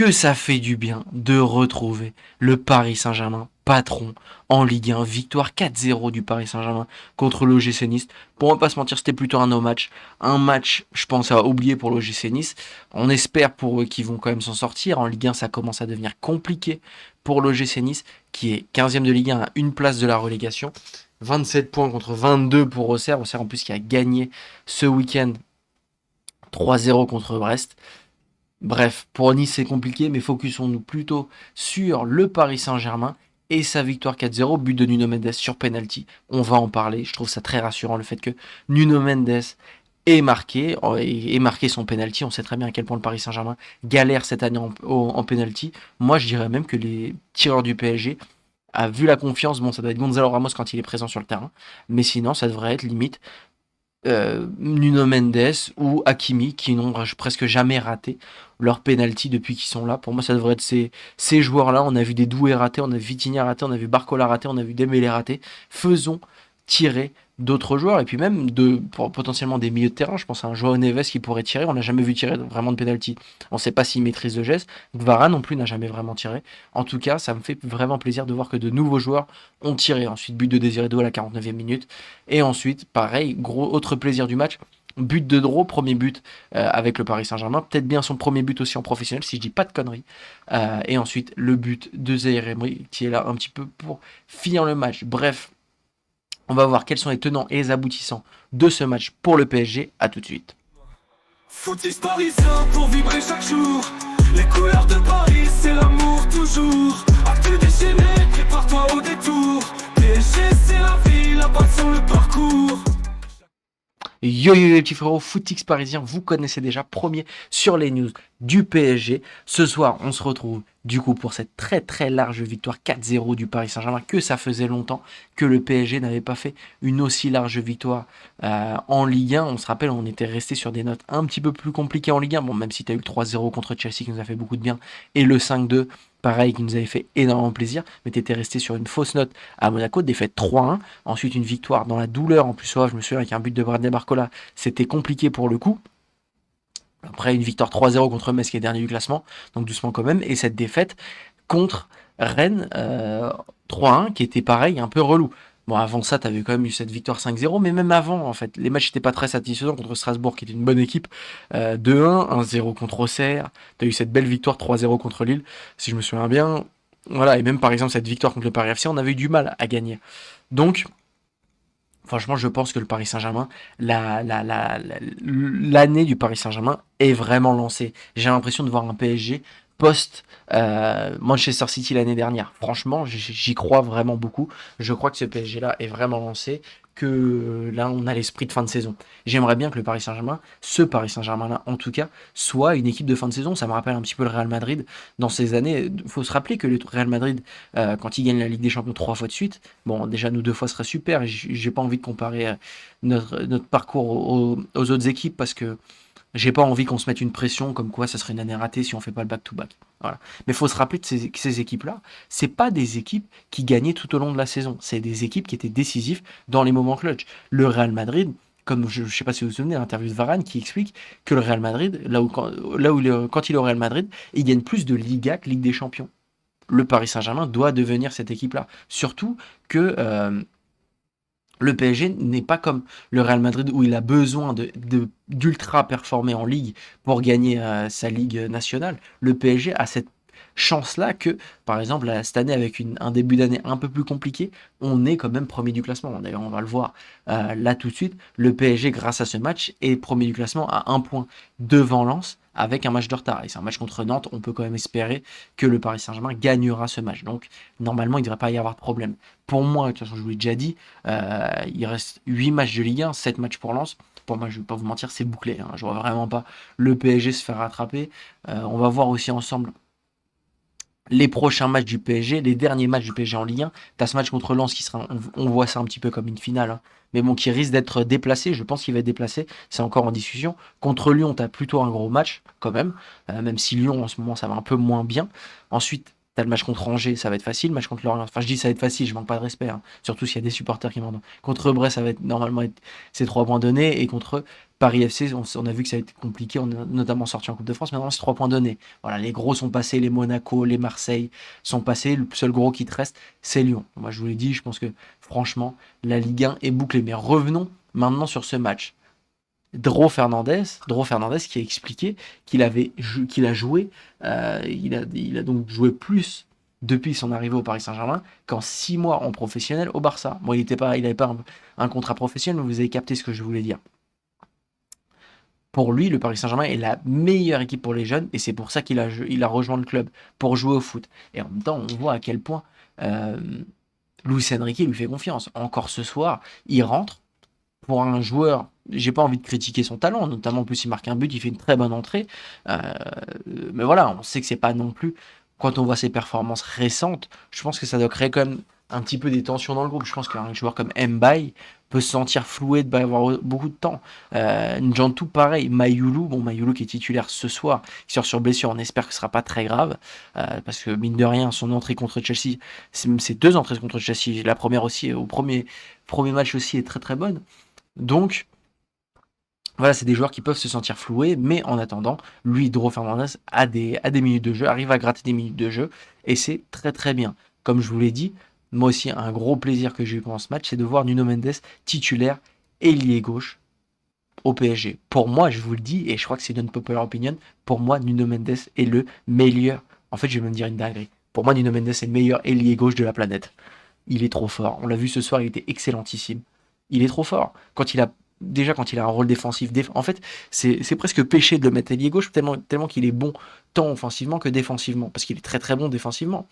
que ça fait du bien de retrouver le Paris Saint-Germain, patron en Ligue 1. Victoire 4-0 du Paris Saint-Germain contre l'OGC Nice. Pour ne pas se mentir, c'était plutôt un no-match. Un match, je pense, à oublier pour l'OGC Nice. On espère pour eux qu'ils vont quand même s'en sortir. En Ligue 1, ça commence à devenir compliqué pour l'OGC Nice, qui est 15e de Ligue 1 à une place de la relégation. 27 points contre 22 pour Auxerre. Auxerre en plus qui a gagné ce week-end 3-0 contre Brest. Bref, pour Nice c'est compliqué, mais focusons-nous plutôt sur le Paris Saint-Germain et sa victoire 4-0, but de Nuno Mendes sur penalty. On va en parler, je trouve ça très rassurant le fait que Nuno Mendes ait marqué son penalty. On sait très bien à quel point le Paris Saint-Germain galère cette année en penalty. Moi je dirais même que les tireurs du PSG a vu la confiance, bon ça doit être Gonzalo Ramos quand il est présent sur le terrain, mais sinon ça devrait être limite Nuno Mendes ou Hakimi qui n'ont presque jamais raté leur penalty depuis qu'ils sont là. Pour moi, ça devrait être ces joueurs-là. On a vu des Doué ratés, on a vu Vitinha raté, on a vu Barcola raté, on a vu Dembélé raté. Faisons tirer d'autres joueurs et puis même potentiellement des milieux de terrain. Je pense à un Joao Neves qui pourrait tirer. On n'a jamais vu tirer vraiment de penalty. On ne sait pas s'il maîtrise le geste. Varane non plus n'a jamais vraiment tiré. En tout cas, ça me fait vraiment plaisir de voir que de nouveaux joueurs ont tiré. Ensuite, but de Désiré Doué à la 49e minute. Et ensuite, pareil, autre plaisir du match. But de Draw, premier but avec le Paris Saint-Germain, peut-être bien son premier but aussi en professionnel, si je dis pas de conneries. Et ensuite, le but de Zaïre Emery, qui est là un petit peu pour finir le match. Bref, on va voir quels sont les tenants et les aboutissants de ce match pour le PSG. À tout de suite. Footix parisien pour vibrer chaque jour. Les couleurs de Paris, c'est l'amour toujours. Actu déchaîné, prépare-toi au détour. PSG, c'est la vie, la passion, le parcours. Yo yo les petits frérots, Footix parisien, vous connaissez déjà, premier sur les news du PSG. Ce soir, on se retrouve du coup pour cette très très large victoire 4-0 du Paris Saint-Germain, que ça faisait longtemps que le PSG n'avait pas fait une aussi large victoire en Ligue 1. On se rappelle, on était resté sur des notes un petit peu plus compliquées en Ligue 1, bon même si tu as eu le 3-0 contre Chelsea qui nous a fait beaucoup de bien, et le 5-2 pareil qui nous avait fait énormément plaisir, mais tu étais resté sur une fausse note à Monaco, défaite 3-1, ensuite une victoire dans la douleur, en plus je me souviens avec un but de Bradley Barcola, c'était compliqué pour le coup. Après une victoire 3-0 contre Metz qui est dernier du classement, donc doucement quand même, et cette défaite contre Rennes 3-1 qui était pareil, un peu relou. Bon, avant ça, tu avais quand même eu cette victoire 5-0, mais même avant, en fait, les matchs n'étaient pas très satisfaisants contre Strasbourg, qui était une bonne équipe. 2-1, 1-0 contre Auxerre. Tu as eu cette belle victoire 3-0 contre Lille, si je me souviens bien. Voilà, et même par exemple, cette victoire contre le Paris FC, on avait eu du mal à gagner. Donc, franchement, je pense que le Paris Saint-Germain, l'année du Paris Saint-Germain est vraiment lancée. J'ai l'impression de voir un PSG post Manchester City l'année dernière. Franchement, j'y crois vraiment beaucoup. Je crois que ce PSG-là est vraiment lancé, que là, on a l'esprit de fin de saison. J'aimerais bien que le Paris Saint-Germain, ce Paris Saint-Germain-là en tout cas, soit une équipe de fin de saison. Ça me rappelle un petit peu le Real Madrid dans ces années. Il faut se rappeler que le Real Madrid, quand il gagne la Ligue des Champions 3 fois de suite, bon, déjà nous 2 fois serait super. J'ai pas envie de comparer notre parcours aux autres équipes parce que j'ai pas envie qu'on se mette une pression comme quoi ça serait une année ratée si on fait pas le back-to-back. Voilà. Mais il faut se rappeler de ces équipes-là, c'est pas des équipes qui gagnaient tout au long de la saison. C'est des équipes qui étaient décisives dans les moments clutch. Le Real Madrid, comme je sais pas si vous vous souvenez de l'interview de Varane qui explique que le Real Madrid, quand il est au Real Madrid, il gagne plus de Liga que Ligue des Champions. Le Paris Saint-Germain doit devenir cette équipe-là. Surtout que le PSG n'est pas comme le Real Madrid où il a besoin d'ultra performer en ligue pour gagner sa ligue nationale. Le PSG a cette chance-là que, par exemple, cette année avec un début d'année un peu plus compliqué, on est quand même premier du classement. D'ailleurs, on va le voir là tout de suite. Le PSG, grâce à ce match, est premier du classement à 1 point devant Lens avec un match de retard. Et c'est un match contre Nantes, on peut quand même espérer que le Paris Saint-Germain gagnera ce match. Donc, normalement, il ne devrait pas y avoir de problème. Pour moi, de toute façon, je vous l'ai déjà dit, il reste 8 matchs de Ligue 1, 7 matchs pour Lens. Pour moi, je ne vais pas vous mentir, c'est bouclé. Je ne vois vraiment pas le PSG se faire rattraper. On va voir aussi ensemble les prochains matchs du PSG, les derniers matchs du PSG en Ligue 1. Tu as ce match contre Lens qui sera, on voit ça un petit peu comme une finale, mais bon, qui risque d'être déplacé. Je pense qu'il va être déplacé. C'est encore en discussion. Contre Lyon, tu as plutôt un gros match quand même, même si Lyon en ce moment ça va un peu moins bien. Ensuite, tu as le match contre Angers, ça va être facile. Match contre Lorient, enfin je dis ça va être facile, je manque pas de respect, surtout s'il y a des supporters qui m'entendent. Contre Brest, ça va être normalement ces 3 points donnés, et contre Paris FC, on a vu que ça a été compliqué, on a notamment sorti en Coupe de France, maintenant c'est 3 points donnés. Voilà, les gros sont passés, les Monaco, les Marseille sont passés, le seul gros qui te reste, c'est Lyon. Moi je vous l'ai dit, je pense que franchement, la Ligue 1 est bouclée. Mais revenons maintenant sur ce match. Dro Fernandez qui a expliqué qu'il a joué, il a donc joué plus depuis son arrivée au Paris Saint-Germain qu'en 6 mois en professionnel au Barça. Bon, il n'avait pas un contrat professionnel, mais vous avez capté ce que je voulais dire. Pour lui, le Paris Saint-Germain est la meilleure équipe pour les jeunes et c'est pour ça il a rejoint le club pour jouer au foot. Et en même temps, on voit à quel point euh, Luis Enrique lui fait confiance. Encore ce soir, il rentre pour un joueur. J'ai pas envie de critiquer son talent, notamment en plus il marque un but, il fait une très bonne entrée. Euh, mais voilà, on sait que c'est pas non plus. Quand on voit ses performances récentes, je pense que ça doit créer quand même un petit peu des tensions dans le groupe. Je pense qu'un joueur comme Mbaye peut se sentir floué de pas avoir beaucoup de temps. Njantou, pareil. Mayoulou qui est titulaire ce soir, qui sort sur blessure, on espère que ce sera pas très grave, parce que mine de rien, son entrée contre Chelsea, c'est 2 entrées contre Chelsea. La première aussi, au premier match aussi, est très très bonne. Donc, voilà, c'est des joueurs qui peuvent se sentir floués, mais en attendant, lui, Dro Fernandez, a des minutes de jeu, arrive à gratter des minutes de jeu, et c'est très très bien. Comme je vous l'ai dit, moi aussi, un gros plaisir que j'ai eu pendant ce match, c'est de voir Nuno Mendes titulaire, ailier gauche, au PSG. Pour moi, je vous le dis, et je crois que c'est une popular opinion, pour moi, Nuno Mendes est le meilleur, en fait, je vais même dire une dinguerie, pour moi, Nuno Mendes est le meilleur ailier gauche de la planète. Il est trop fort. On l'a vu ce soir, il était excellentissime. Il est trop fort. Quand il a un rôle défensif, en fait, c'est presque péché de le mettre ailier gauche tellement qu'il est bon tant offensivement que défensivement, parce qu'il est très très bon défensivement.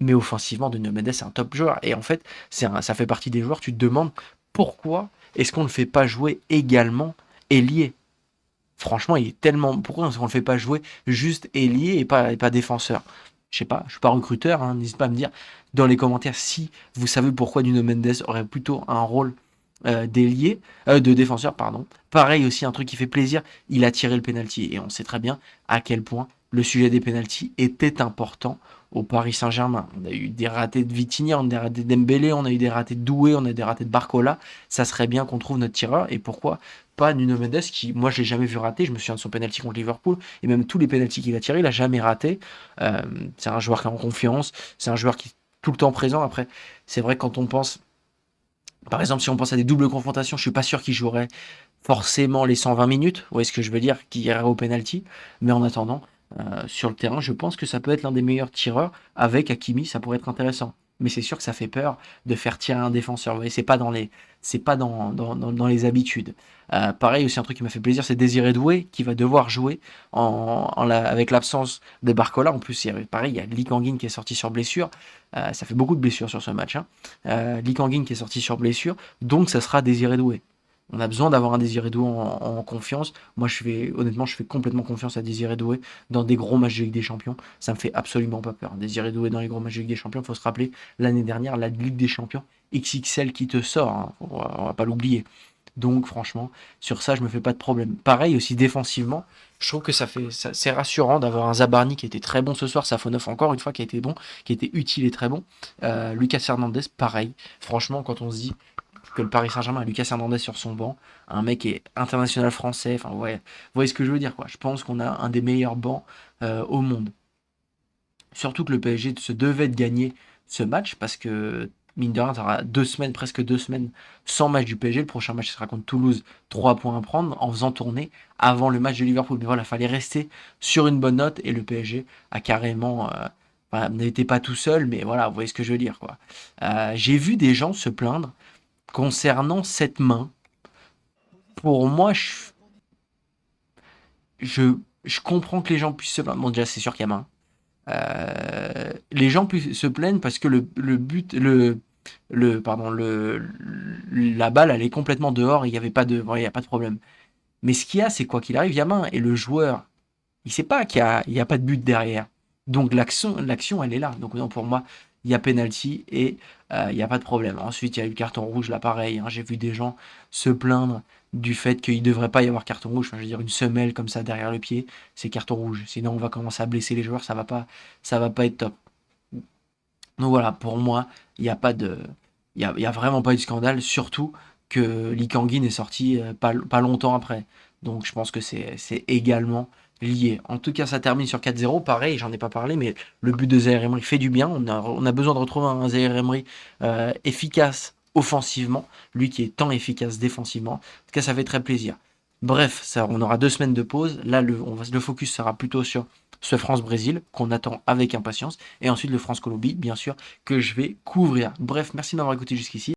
Mais offensivement, Nuno Mendes c'est un top joueur. Et en fait, ça fait partie des joueurs. Tu te demandes pourquoi est-ce qu'on ne le fait pas jouer également ailier. Franchement, il est tellement. Pourquoi est-ce qu'on ne le fait pas jouer juste ailier et pas défenseur? Je sais pas, je suis pas recruteur, hein, n'hésite pas à me dire dans les commentaires si vous savez pourquoi Nuno Mendes aurait plutôt un rôle d'ailier, de défenseur, pardon. Pareil aussi, un truc qui fait plaisir, il a tiré le penalty. Et on sait très bien à quel point le sujet des penalties était important au Paris Saint-Germain. On a eu des ratés de Vitinha, on a eu des ratés de Dembélé, on a eu des ratés de Doué, on a eu des ratés de Barcola. Ça serait bien qu'on trouve notre tireur. Et pourquoi pas Nuno Mendes qui, moi, je l'ai jamais vu rater. Je me souviens de son penalty contre Liverpool et même tous les penalties qu'il a tirés, il a jamais raté. C'est un joueur qui est en confiance, c'est un joueur qui est tout le temps présent. Après, c'est vrai que quand on pense, par exemple, si on pense à des doubles confrontations, je suis pas sûr qu'il jouerait forcément les 120 minutes. Vous voyez ce que je veux dire? Qu'il irait au penalty. Mais en attendant, sur le terrain, je pense que ça peut être l'un des meilleurs tireurs. Avec Hakimi, ça pourrait être intéressant. Mais c'est sûr que ça fait peur de faire tirer un défenseur. Vous voyez, c'est pas dans les habitudes. Pareil, aussi un truc qui m'a fait plaisir, c'est Désiré Doué qui va devoir jouer avec l'absence de Barcola. En plus, pareil, il y a Lee Kangin qui est sorti sur blessure. Ça fait beaucoup de blessures sur ce match, hein. Lee Kangin qui est sorti sur blessure, donc ça sera Désiré Doué. On a besoin d'avoir un Désiré Doué en confiance. Moi, honnêtement, je fais complètement confiance à Désiré Doué dans des gros matchs de Ligue des Champions. Ça me fait absolument pas peur. Désiré Doué dans les gros matchs de Ligue des Champions, il faut se rappeler, l'année dernière, la Ligue des Champions XXL qui te sort, hein. On va pas l'oublier. Donc, franchement, sur ça, je me fais pas de problème. Pareil, aussi défensivement, je trouve que c'est rassurant d'avoir un Zabarni qui était très bon ce soir, Safonov encore une fois qui a été bon, qui a été utile et très bon. Lucas Hernandez, pareil. Franchement, quand on se dit que le Paris Saint-Germain a Lucas Hernandez sur son banc, un mec qui est international français, enfin ouais, vous voyez ce que je veux dire quoi. Je pense qu'on a un des meilleurs bancs au monde. Surtout que le PSG se devait de gagner ce match parce que mine de rien, tu auras 2 semaines, presque 2 semaines sans match du PSG. Le prochain match sera contre Toulouse, 3 points à prendre en faisant tourner avant le match de Liverpool. Mais voilà, il fallait rester sur une bonne note et le PSG a carrément. Enfin, n'était pas tout seul, mais voilà, vous voyez ce que je veux dire quoi. J'ai vu des gens se plaindre concernant cette main. Pour moi, je comprends que les gens puissent se plaindre. Bon, déjà, c'est sûr qu'il y a main. Les gens se plaignent parce que la balle elle est complètement dehors et il n'y avait pas de, il y a pas de problème. Mais ce qu'il y a, c'est quoi qu'il arrive, il y a main et le joueur, il sait pas il y a pas de but derrière. Donc l'action, elle est là. Donc non, pour moi, il y a penalty et il n'y a pas de problème. Ensuite, il y a eu le carton rouge, là pareil, hein. J'ai vu des gens se plaindre du fait qu'il ne devrait pas y avoir carton rouge. Enfin, je veux dire, une semelle comme ça derrière le pied, c'est carton rouge. Sinon, on va commencer à blesser les joueurs, ça va pas être top. Donc voilà, pour moi, il n'y a pas de, il y a vraiment pas eu de scandale. Surtout que Lee Kang-in est sorti pas longtemps après. Donc je pense que c'est également lié. En tout cas, ça termine sur 4-0. Pareil, j'en ai pas parlé, mais le but de Zaire Emery fait du bien. On a besoin de retrouver un Zaire Emery efficace offensivement, lui qui est tant efficace défensivement. En tout cas, ça fait très plaisir. Bref, ça, on aura 2 semaines de pause. Là, le focus sera plutôt sur ce France-Brésil qu'on attend avec impatience. Et ensuite le France-Colombie, bien sûr, que je vais couvrir. Bref, merci de m'avoir écouté jusqu'ici.